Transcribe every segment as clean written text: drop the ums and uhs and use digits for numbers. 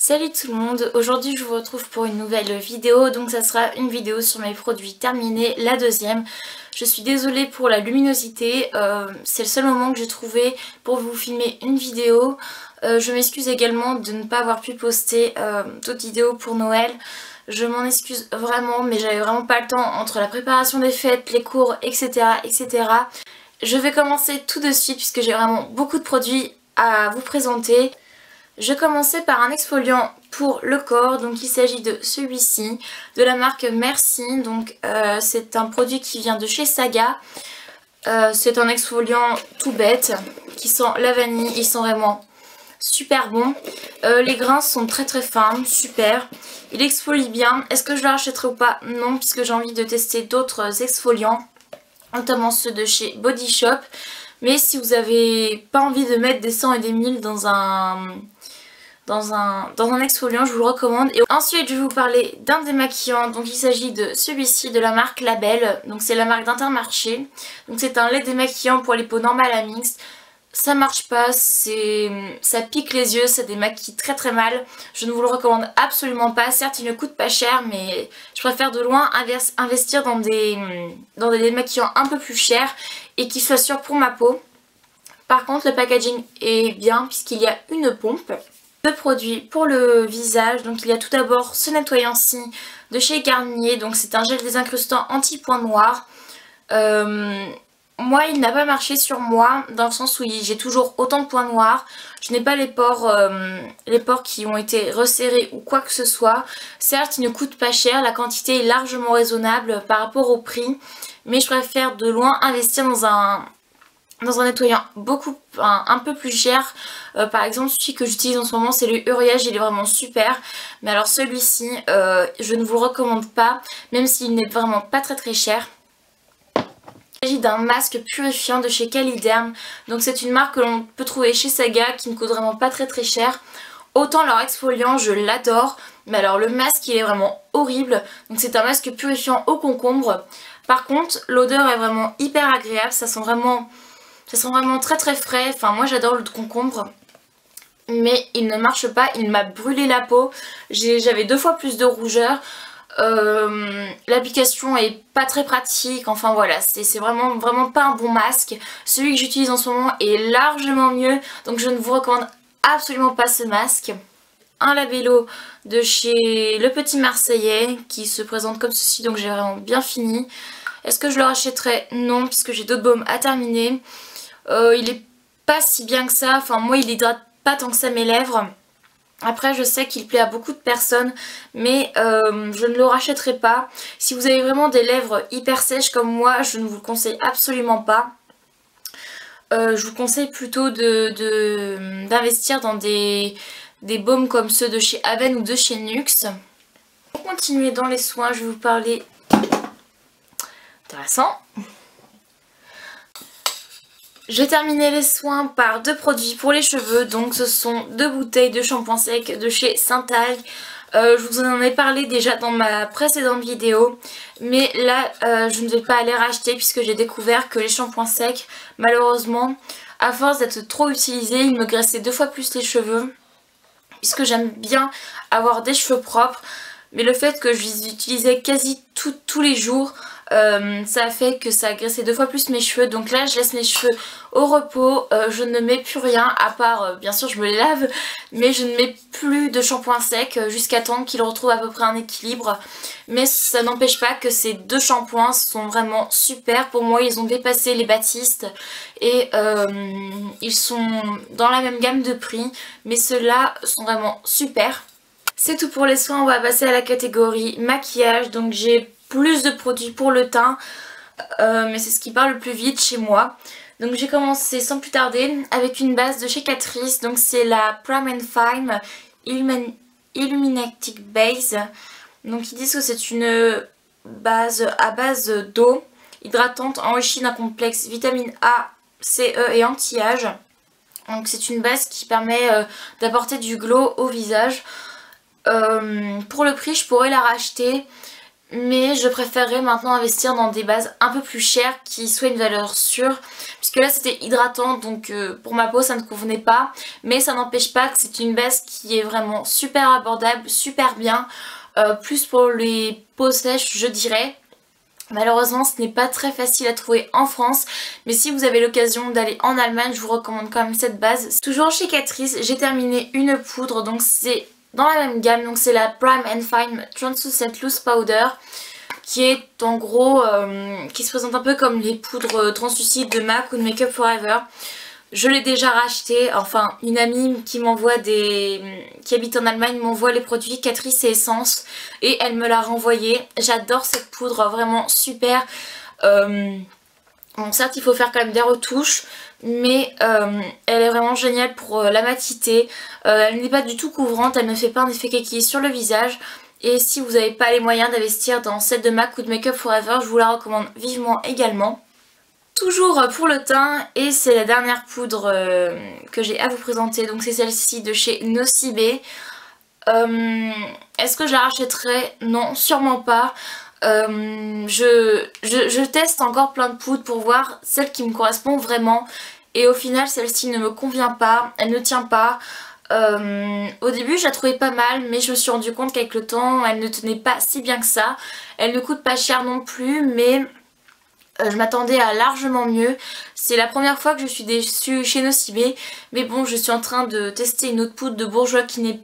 Salut tout le monde, aujourd'hui je vous retrouve pour une nouvelle vidéo, donc ça sera une vidéo sur mes produits terminés, la deuxième. Je suis désolée pour la luminosité, c'est le seul moment que j'ai trouvé pour vous filmer une vidéo. Je m'excuse également de ne pas avoir pu poster d'autres vidéos pour Noël. Je m'en excuse vraiment, mais j'avais vraiment pas le temps entre la préparation des fêtes, les cours, etc. etc. Je vais commencer tout de suite puisque j'ai vraiment beaucoup de produits à vous présenter. Je commençais par un exfoliant pour le corps, donc il s'agit de celui-ci, de la marque Merci, donc c'est un produit qui vient de chez Saga. C'est un exfoliant tout bête, qui sent la vanille, ils sont vraiment super bons. Les grains sont très fins, super. Il exfolie bien, est-ce que je le rachèterai ou pas? Non, puisque j'ai envie de tester d'autres exfoliants, notamment ceux de chez Body Shop. Mais si vous n'avez pas envie de mettre des 100 et des 1000 dans un exfoliant, je vous le recommande. Et ensuite je vais vous parler d'un démaquillant, donc il s'agit de celui-ci de la marque Label, donc c'est la marque d'Intermarché. Donc c'est un lait démaquillant pour les peaux normales à mixte. Ça marche pas, ça pique les yeux, ça démaquille très mal. Je ne vous le recommande absolument pas. Certes il ne coûte pas cher, mais je préfère de loin investir dans des démaquillants un peu plus chers et qui soient sûrs pour ma peau. Par contre le packaging est bien puisqu'il y a une pompe. Deux produits pour le visage, donc il y a tout d'abord ce nettoyant-ci de chez Garnier, donc c'est un gel désincrustant anti-points noirs. Moi il n'a pas marché sur moi dans le sens où j'ai toujours autant de points noirs, je n'ai pas les pores qui ont été resserrés ou quoi que ce soit. Certes il ne coûte pas cher, la quantité est largement raisonnable par rapport au prix, mais je préfère de loin investir dans un nettoyant un peu plus cher. Par exemple celui que j'utilise en ce moment c'est le Uriage, il est vraiment super. Mais alors celui-ci je ne vous le recommande pas, même s'il n'est vraiment pas très cher. Il s'agit d'un masque purifiant de chez Caliderm. Donc c'est une marque que l'on peut trouver chez Saga qui ne coûte vraiment pas très cher. Autant leur exfoliant je l'adore, mais alors le masque il est vraiment horrible. Donc c'est un masque purifiant au concombre. Par contre l'odeur est vraiment hyper agréable, ça sent vraiment très frais. Enfin moi j'adore le concombre, mais il ne marche pas, il m'a brûlé la peau. J'avais 2 fois plus de rougeur. L'application est pas très pratique, enfin voilà, c'est vraiment pas un bon masque. Celui que j'utilise en ce moment est largement mieux, donc je ne vous recommande absolument pas ce masque. Un labello de chez Le Petit Marseillais qui se présente comme ceci, donc j'ai vraiment bien fini. Est-ce que je le rachèterai? Non, puisque j'ai d'autres baumes à terminer. Il est pas si bien que ça, enfin moi il hydrate pas tant que ça mes lèvres. Après je sais qu'il plaît à beaucoup de personnes, mais je ne le rachèterai pas. Si vous avez vraiment des lèvres hyper sèches comme moi, je ne vous le conseille absolument pas. Je vous conseille plutôt d'investir dans des baumes comme ceux de chez Aven ou de chez Nuxe. Pour continuer dans les soins, je vais vous parler intéressant. Je vais terminer les soins par 2 produits pour les cheveux, donc ce sont 2 bouteilles de shampoing sec de chez Saint-Algue. Je vous en ai parlé déjà dans ma précédente vidéo, mais là je ne vais pas les racheter puisque j'ai découvert que les shampoings secs, malheureusement, à force d'être trop utilisés, ils me graissaient 2 fois plus les cheveux, puisque j'aime bien avoir des cheveux propres, mais le fait que je les utilisais quasi tous les jours, ça a fait que ça a graissé 2 fois plus mes cheveux. Donc là je laisse mes cheveux au repos, je ne mets plus rien à part bien sûr je me les lave, mais je ne mets plus de shampoing sec jusqu'à temps qu'ils retrouvent à peu près un équilibre. Mais ça n'empêche pas que ces 2 shampoings sont vraiment super. Pour moi ils ont dépassé les Baptiste et ils sont dans la même gamme de prix, mais ceux-là sont vraiment super. C'est tout pour les soins, on va passer à la catégorie maquillage. Donc j'ai plus de produits pour le teint, mais c'est ce qui part le plus vite chez moi. Donc j'ai commencé sans plus tarder avec une base de chez Catrice, donc c'est la Prime and Fine Illuminating Base. Donc ils disent que c'est une base à base d'eau hydratante enrichie d'un complexe vitamine A, C, E et anti-âge. Donc c'est une base qui permet d'apporter du glow au visage. Pour le prix je pourrais la racheter, mais je préférerais maintenant investir dans des bases un peu plus chères qui soient une valeur sûre, puisque là c'était hydratant, donc pour ma peau ça ne convenait pas, mais ça n'empêche pas que c'est une base qui est vraiment super abordable, super bien, plus pour les peaux sèches je dirais. Malheureusement ce n'est pas très facile à trouver en France, mais si vous avez l'occasion d'aller en Allemagne, je vous recommande quand même cette base. Toujours chez Catrice, j'ai terminé une poudre, donc c'est dans la même gamme, donc c'est la Prime and Fine Translucent Loose Powder, qui est en gros, qui se présente un peu comme les poudres translucides de MAC ou de Make Up Forever. Je l'ai déjà racheté, enfin une amie qui habite en Allemagne m'envoie les produits Catrice et Essence et elle me l'a renvoyé. J'adore cette poudre, vraiment super. Bon certes il faut faire quand même des retouches, mais elle est vraiment géniale pour la matité. Elle n'est pas du tout couvrante, elle ne fait pas un effet kiki sur le visage. Et si vous n'avez pas les moyens d'investir dans celle de MAC ou de Make Up Forever, je vous la recommande vivement également. Toujours pour le teint, et c'est la dernière poudre que j'ai à vous présenter, donc c'est celle-ci de chez Nocibe. Est-ce que je la rachèterai? Non, sûrement pas. Je teste encore plein de poudres pour voir celle qui me correspond vraiment, et au final celle-ci ne me convient pas, elle ne tient pas. Au début je la trouvais pas mal, mais je me suis rendu compte qu'avec le temps elle ne tenait pas si bien que ça. Elle ne coûte pas cher non plus, mais je m'attendais à largement mieux. C'est la première fois que je suis déçue chez Nocibe, mais bon, je suis en train de tester une autre poudre de Bourjois qui n'est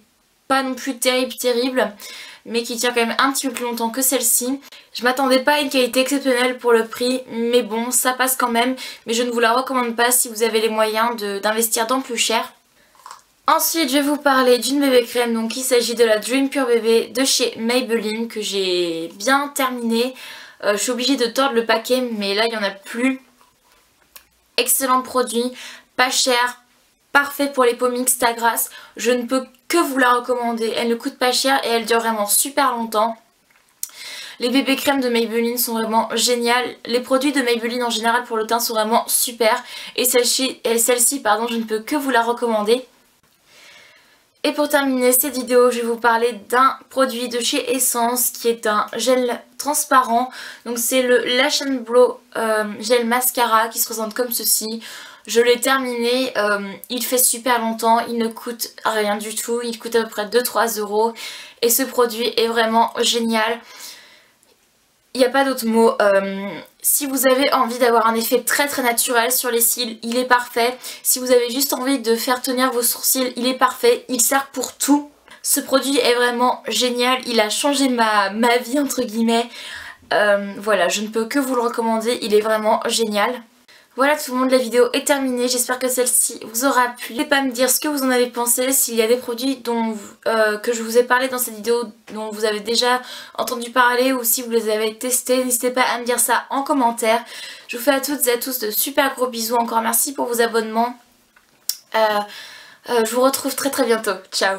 pas non plus terrible, mais qui tient quand même un petit peu plus longtemps que celle-ci. Je m'attendais pas à une qualité exceptionnelle pour le prix, mais bon, ça passe quand même, mais je ne vous la recommande pas si vous avez les moyens d'investir dans plus cher. Ensuite je vais vous parler d'une bébé crème, donc il s'agit de la Dream Pure Bébé de chez Maybelline que j'ai bien terminée. Je suis obligée de tordre le paquet, mais là il n'y en a plus. Excellent produit, pas cher, parfait pour les peaux mixtes à grasse. Je ne peux que vous la recommander, elle ne coûte pas cher et elle dure vraiment super longtemps. Les bébés crèmes de Maybelline sont vraiment géniales. Les produits de Maybelline en général pour le teint sont vraiment super. Et celle-ci, je ne peux que vous la recommander. Et pour terminer cette vidéo, je vais vous parler d'un produit de chez Essence qui est un gel transparent. Donc c'est le Lash and Brow Gel Mascara qui se présente comme ceci. Je l'ai terminé, il fait super longtemps, il ne coûte rien du tout, il coûte à peu près 2-3 € et ce produit est vraiment génial. Il n'y a pas d'autre mot. Si vous avez envie d'avoir un effet très naturel sur les cils, il est parfait. Si vous avez juste envie de faire tenir vos sourcils, il est parfait. Il sert pour tout. Ce produit est vraiment génial. Il a changé ma vie entre guillemets. Voilà, je ne peux que vous le recommander. Il est vraiment génial. Voilà tout le monde, la vidéo est terminée, j'espère que celle-ci vous aura plu. N'hésitez pas à me dire ce que vous en avez pensé, s'il y a des produits que je vous ai parlé dans cette vidéo dont vous avez déjà entendu parler ou si vous les avez testés, n'hésitez pas à me dire ça en commentaire. Je vous fais à toutes et à tous de super gros bisous, encore merci pour vos abonnements. Je vous retrouve très bientôt, ciao.